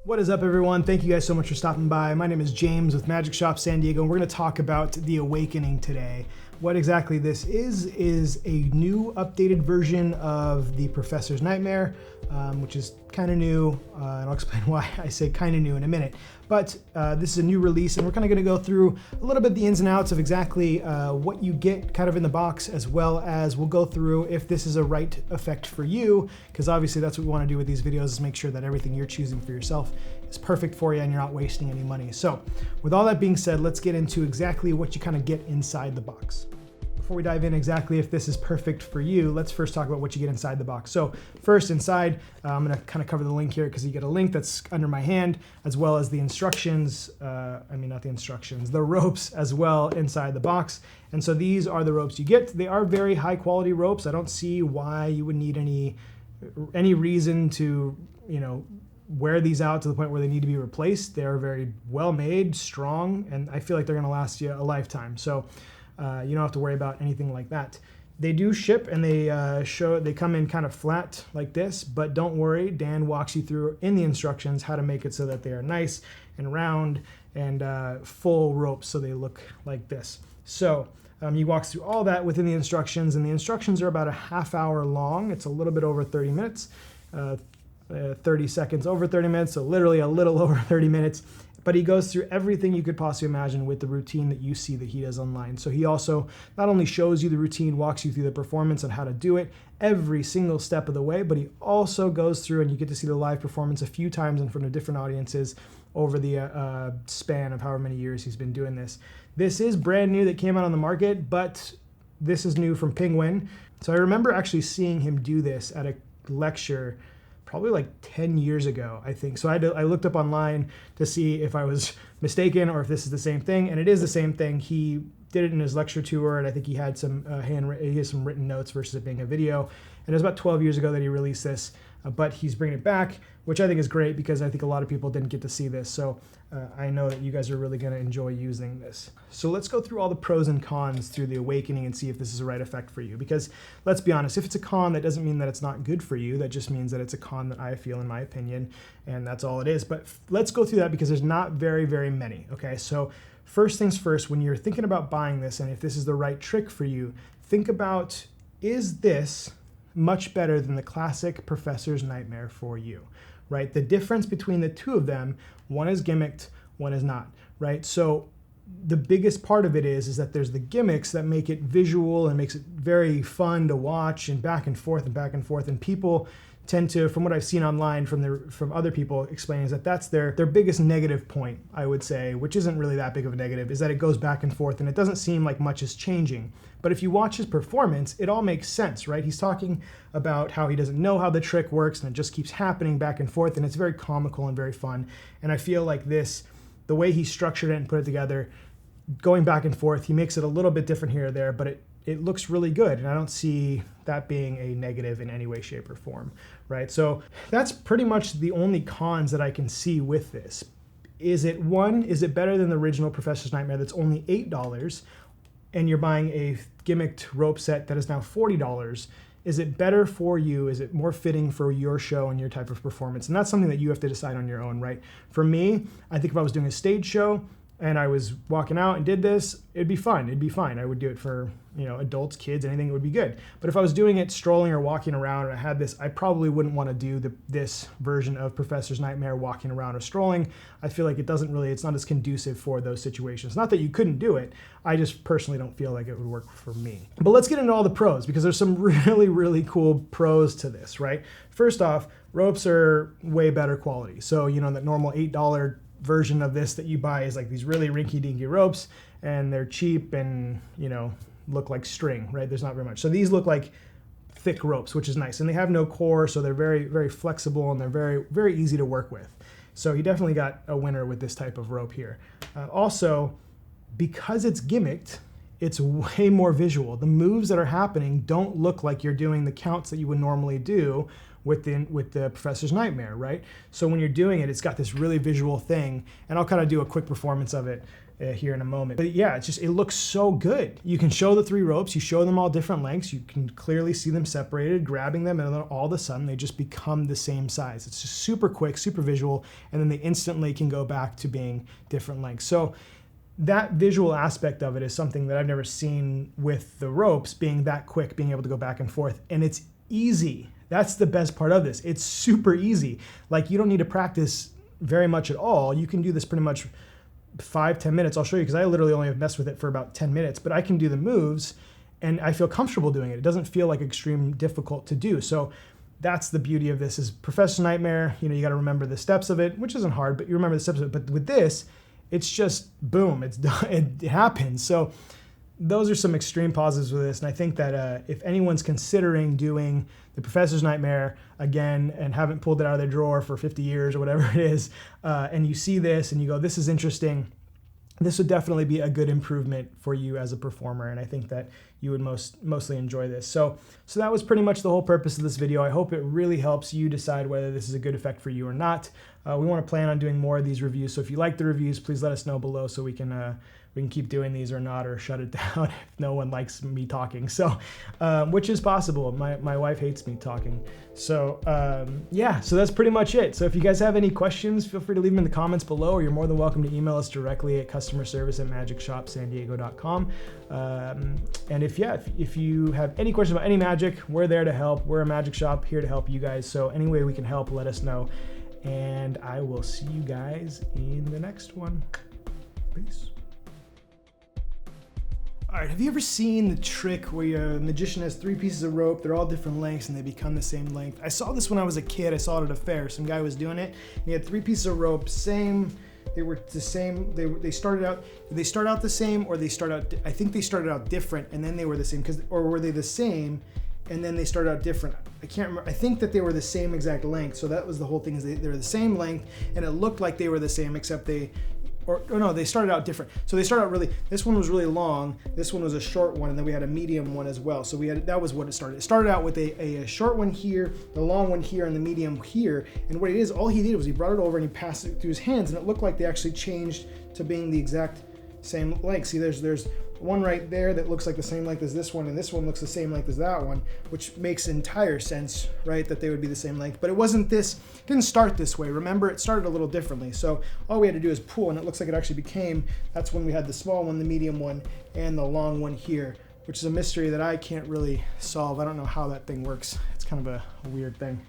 What is up, everyone? Thank you guys so much for stopping by. My name is James with Magic Shop San Diego, and we're going to talk about the Awakening today. What exactly this is a new updated version of the Professor's Nightmare, which is kind of new, and I'll explain why I say kind of new in a minute. But this is a new release, and we're kind of going to go through a little bit the ins and outs of exactly what you get kind of in the box, as well as we'll go through if this is a right effect for you, because obviously that's what we want to do with these videos, is make sure that everything you're choosing for yourself is perfect for you and you're not wasting any money. So with all that being said, let's get into exactly what you kind of get inside the box. Before we dive in exactly if this is perfect for you, let's first talk about what you get inside the box. So first inside, I'm gonna kind of cover the link here because you get a link that's under my hand, as well as the instructions, the ropes as well inside the box. And so these are the ropes you get. They are very high quality ropes. I don't see why you would need any reason to, wear these out to the point where they need to be replaced. They are very well made, strong, and I feel like they're gonna last you a lifetime. So you don't have to worry about anything like that. They do ship, and they come in kind of flat like this, but don't worry, Dan walks you through in the instructions how to make it so that they are nice and round and full ropes so they look like this. So he walks through all that within the instructions, and the instructions are about a half hour long. It's a little bit over 30 minutes, 30 seconds over 30 minutes, so literally a little over 30 minutes. But he goes through everything you could possibly imagine with the routine that you see that he does online. So he also not only shows you the routine, walks you through the performance and how to do it every single step of the way, but he also goes through and you get to see the live performance a few times in front of different audiences over the span of however many years he's been doing this. This is brand new that came out on the market, but this is new from Penguin. So I remember actually seeing him do this at a lecture probably like 10 years ago, I think. So I looked up online to see if I was mistaken or if this is the same thing, and it is the same thing. He did it in his lecture tour, and I think he had some some written notes versus it being a video. And it was about 12 years ago that he released this, but he's bringing it back, which I think is great because I think a lot of people didn't get to see this. So I know that you guys are really going to enjoy using this. So let's go through all the pros and cons through the Awakening and see if this is the right effect for you. Because let's be honest, if it's a con, that doesn't mean that it's not good for you. That just means that it's a con that I feel, in my opinion, and that's all it is. But let's go through that because there's not very, very many. Okay, so first things first, when you're thinking about buying this and if this is the right trick for you, think about, is this much better than the classic Professor's Nightmare for you, right? The difference between the two of them, one is gimmicked, one is not, right? So the biggest part of it is that there's the gimmicks that make it visual and makes it very fun to watch and back and forth and back and forth. And people tend to, from what I've seen online from other people explaining, is that that's their biggest negative point, I would say, which isn't really that big of a negative, is that it goes back and forth and it doesn't seem like much is changing. But if you watch his performance, it all makes sense, right? He's talking about how he doesn't know how the trick works and it just keeps happening back and forth, and it's very comical and very fun. And I feel like this, the way he structured it and put it together, going back and forth, he makes it a little bit different here or there, but it looks really good, and I don't see that being a negative in any way, shape, or form, right? So that's pretty much the only cons that I can see with this. Is it better than the original Professor's Nightmare that's only $8, and you're buying a gimmicked rope set that is now $40? Is it better for you? Is it more fitting for your show and your type of performance? And that's something that you have to decide on your own, right? For me, I think if I was doing a stage show and I was walking out and did this, it'd be fun. It'd be fine. I would do it for, adults, kids, anything, would be good. But if I was doing it strolling or walking around and I had this, I probably wouldn't want to do this version of Professor's Nightmare walking around or strolling. I feel like it's not as conducive for those situations. Not that you couldn't do it. I just personally don't feel like it would work for me. But let's get into all the pros, because there's some really, really cool pros to this, right? First off, ropes are way better quality. So, that normal $8 version of this that you buy is like these really rinky-dinky ropes, and they're cheap and look like string, right? There's not very much. So these look like thick ropes, which is nice, and they have no core, so they're very, very flexible, and they're very, very easy to work with. So you definitely got a winner with this type of rope here. Also, because it's gimmicked, it's way more visual. The moves that are happening don't look like you're doing the counts that you would normally do with the Professor's Nightmare, right? So when you're doing it, it's got this really visual thing, and I'll kind of do a quick performance of it here in a moment. But yeah, it looks so good. You can show the 3 ropes, you show them all different lengths, you can clearly see them separated, grabbing them, and then all of a sudden they just become the same size. It's just super quick, super visual, and then they instantly can go back to being different lengths. So that visual aspect of it is something that I've never seen with the ropes being that quick, being able to go back and forth, and it's easy. That's the best part of this. It's super easy. Like, you don't need to practice very much at all. You can do this pretty much 5-10 minutes. I'll show you, because I literally only have messed with it for about 10 minutes, but I can do the moves and I feel comfortable doing it. It doesn't feel like extreme difficult to do. So that's the beauty of this. Is Professor Nightmare, you got to remember the steps of it, which isn't hard, but you remember the steps of it. But with this, it's just boom, it's done, it happens. So those are some extreme positives with this, and I think that if anyone's considering doing the Professor's Nightmare again and haven't pulled it out of their drawer for 50 years or whatever it is, and you see this and you go, this is interesting, this would definitely be a good improvement for you as a performer, and I think that you would mostly enjoy this. So that was pretty much the whole purpose of this video. I hope it really helps you decide whether this is a good effect for you or not. We want to plan on doing more of these reviews, so if you like the reviews, please let us know below so we can keep doing these or not, or shut it down if no one likes me talking. So, which is possible. My wife hates me talking. So yeah, so that's pretty much it. So if you guys have any questions, feel free to leave them in the comments below, or you're more than welcome to email us directly at customerservice@magicshopsandiego.com. And if you have any questions about any magic, we're there to help. We're a magic shop here to help you guys. So any way we can help, let us know. And I will see you guys in the next one. Peace. All right, have you ever seen the trick where a magician has 3 pieces of rope, they're all different lengths and they become the same length? I saw this when I was a kid. I saw it at a fair. Some guy was doing it. He had 3 pieces of rope, they were the same. They started out, did they start out the same, or I think they started out different and then they were the same, or were they the same and then they started out different? I can't remember. I think that they were the same exact length. So that was the whole thing, is they were the same length and it looked like they were the same, except they started out different. So they started out this one was really long, this one was a short one, and then we had a medium one as well. So that was what it started. It started out with a short one here, the long one here, and the medium here. And what it is, all he did was he brought it over and he passed it through his hands, and it looked like they actually changed to being the exact same length. See, there's one right there that looks like the same length as this one, and this one looks the same length as that one, which makes entire sense, right, that they would be the same length. But it didn't start this way. Remember, it started a little differently. So all we had to do is pull, and it looks like it actually that's when we had the small one, the medium one, and the long one here, which is a mystery that I can't really solve. I don't know how that thing works. It's kind of a weird thing.